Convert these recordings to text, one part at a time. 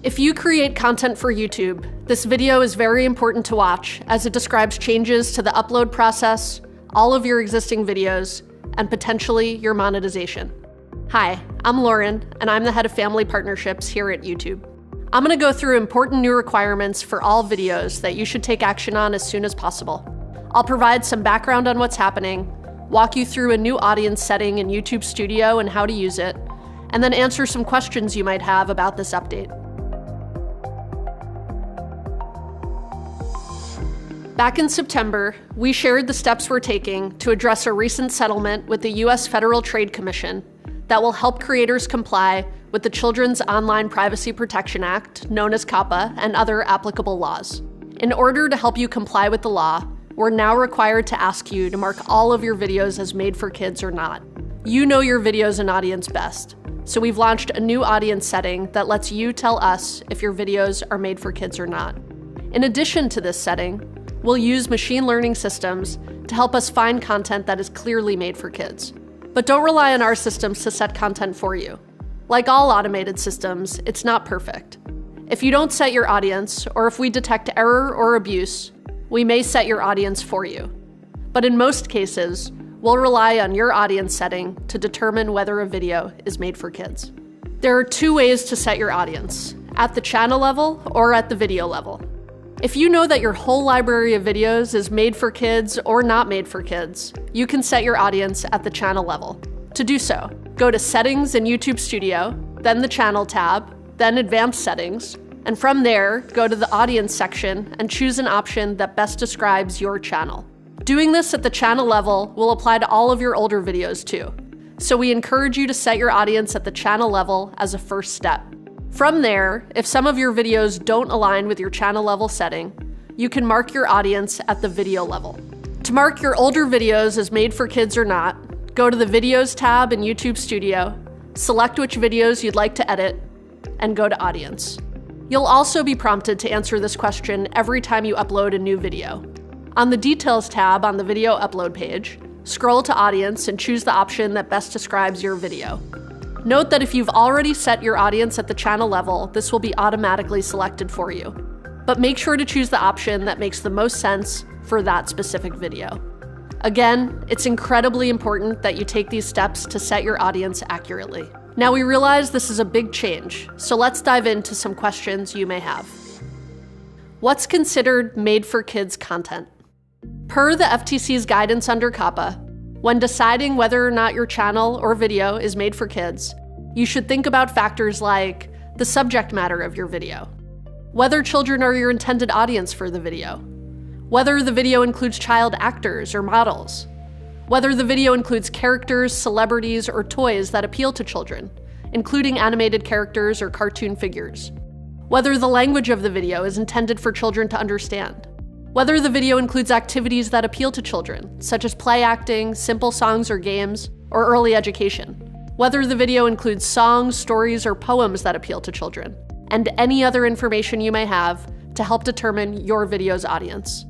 If you create content for YouTube, this video is very important to watch as it describes changes to the upload process, all of your existing videos, and potentially your monetization. Hi, I'm Lauren, and I'm the head of family partnerships here at YouTube. I'm going to go through important new requirements for all videos that you should take action on as soon as possible. I'll provide some background on what's happening, walk you through a new audience setting in YouTube Studio and how to use it, and then answer some questions you might have about this update. Back in September, we shared the steps we're taking to address a recent settlement with the U.S. Federal Trade Commission that will help creators comply with the Children's Online Privacy Protection Act, known as COPPA, and other applicable laws. In order to help you comply with the law, we're now required to ask you to mark all of your videos as made for kids or not. You know your videos and audience best, so we've launched a new audience setting that lets you tell us if your videos are made for kids or not. In addition to this setting, we'll use machine learning systems to help us find content that is clearly made for kids. But don't rely on our systems to set content for you. Like all automated systems, it's not perfect. If you don't set your audience, or if we detect error or abuse, we may set your audience for you. But in most cases, we'll rely on your audience setting to determine whether a video is made for kids. There are two ways to set your audience, at the channel level or at the video level. If you know that your whole library of videos is made for kids or not made for kids, you can set your audience at the channel level. To do so, go to Settings in YouTube Studio, then the Channel tab, then Advanced Settings, and from there, go to the Audience section and choose an option that best describes your channel. Doing this at the channel level will apply to all of your older videos too, so we encourage you to set your audience at the channel level as a first step. From there, if some of your videos don't align with your channel level setting, you can mark your audience at the video level. To mark your older videos as made for kids or not, go to the Videos tab in YouTube Studio, select which videos you'd like to edit, and go to Audience. You'll also be prompted to answer this question every time you upload a new video. On the Details tab on the video upload page, scroll to Audience and choose the option that best describes your video. Note that if you've already set your audience at the channel level, this will be automatically selected for you. But make sure to choose the option that makes the most sense for that specific video. Again, it's incredibly important that you take these steps to set your audience accurately. Now we realize this is a big change, so let's dive into some questions you may have. What's considered made for kids content? Per the FTC's guidance under COPPA, when deciding whether or not your channel or video is made for kids, you should think about factors like the subject matter of your video, whether children are your intended audience for the video, whether the video includes child actors or models, whether the video includes characters, celebrities, or toys that appeal to children, including animated characters or cartoon figures, whether the language of the video is intended for children to understand, whether the video includes activities that appeal to children, such as play acting, simple songs or games, or early education, whether the video includes songs, stories, or poems that appeal to children, and any other information you may have to help determine your video's audience.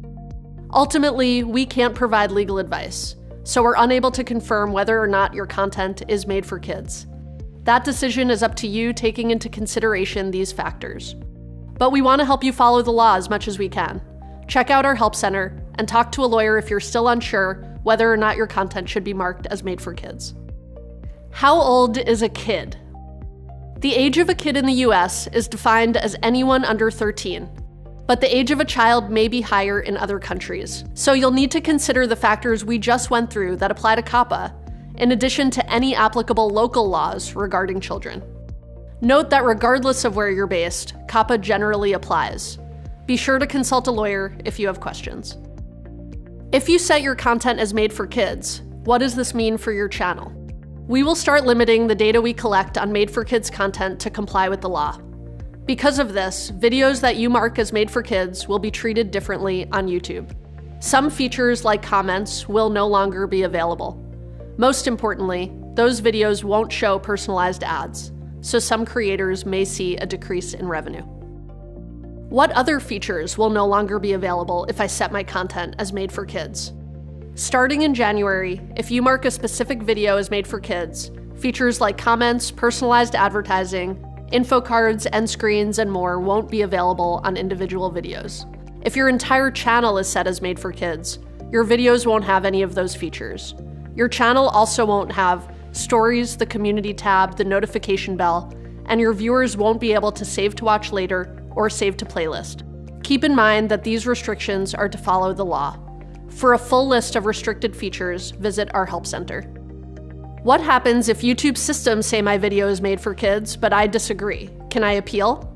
Ultimately, we can't provide legal advice, so we're unable to confirm whether or not your content is made for kids. That decision is up to you, taking into consideration these factors. But we want to help you follow the law as much as we can. Check out our help center and talk to a lawyer if you're still unsure whether or not your content should be marked as made for kids. How old is a kid? The age of a kid in the US is defined as anyone under 13, but the age of a child may be higher in other countries. So you'll need to consider the factors we just went through that apply to COPPA, in addition to any applicable local laws regarding children. Note that regardless of where you're based, COPPA generally applies. Be sure to consult a lawyer if you have questions. If you set your content as made for kids, what does this mean for your channel? We will start limiting the data we collect on made for kids content to comply with the law. Because of this, videos that you mark as made for kids will be treated differently on YouTube. Some features like comments will no longer be available. Most importantly, those videos won't show personalized ads, so some creators may see a decrease in revenue. What other features will no longer be available if I set my content as made for kids? Starting in January, if you mark a specific video as made for kids, features like comments, personalized advertising, Info cards, end screens, and more won't be available on individual videos. If your entire channel is set as made for kids, your videos won't have any of those features. Your channel also won't have stories, the community tab, the notification bell, and your viewers won't be able to save to watch later or save to playlist. Keep in mind that these restrictions are to follow the law. For a full list of restricted features, visit our help center. What happens if YouTube's systems say my video is made for kids, but I disagree? Can I appeal?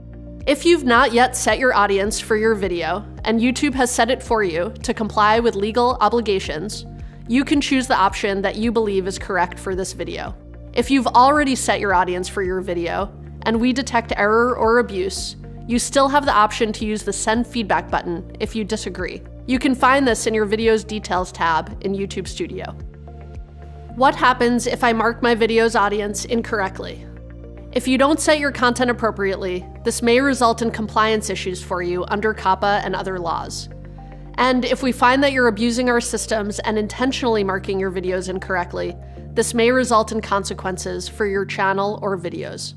If you've not yet set your audience for your video, and YouTube has set it for you to comply with legal obligations, you can choose the option that you believe is correct for this video. If you've already set your audience for your video, and we detect error or abuse, you still have the option to use the Send Feedback button if you disagree. You can find this in your Video's Details tab in YouTube Studio. What happens if I mark my video's audience incorrectly? If you don't set your content appropriately, this may result in compliance issues for you under COPPA and other laws. And if we find that you're abusing our systems and intentionally marking your videos incorrectly, this may result in consequences for your channel or videos.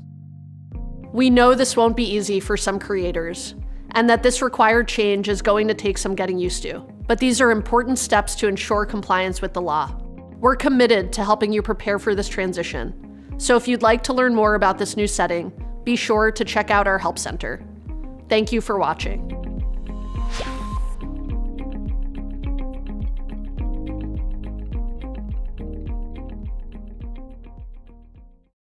We know this won't be easy for some creators, and that this required change is going to take some getting used to, but these are important steps to ensure compliance with the law. We're committed to helping you prepare for this transition. So if you'd like to learn more about this new setting, be sure to check out our help center. Thank you for watching.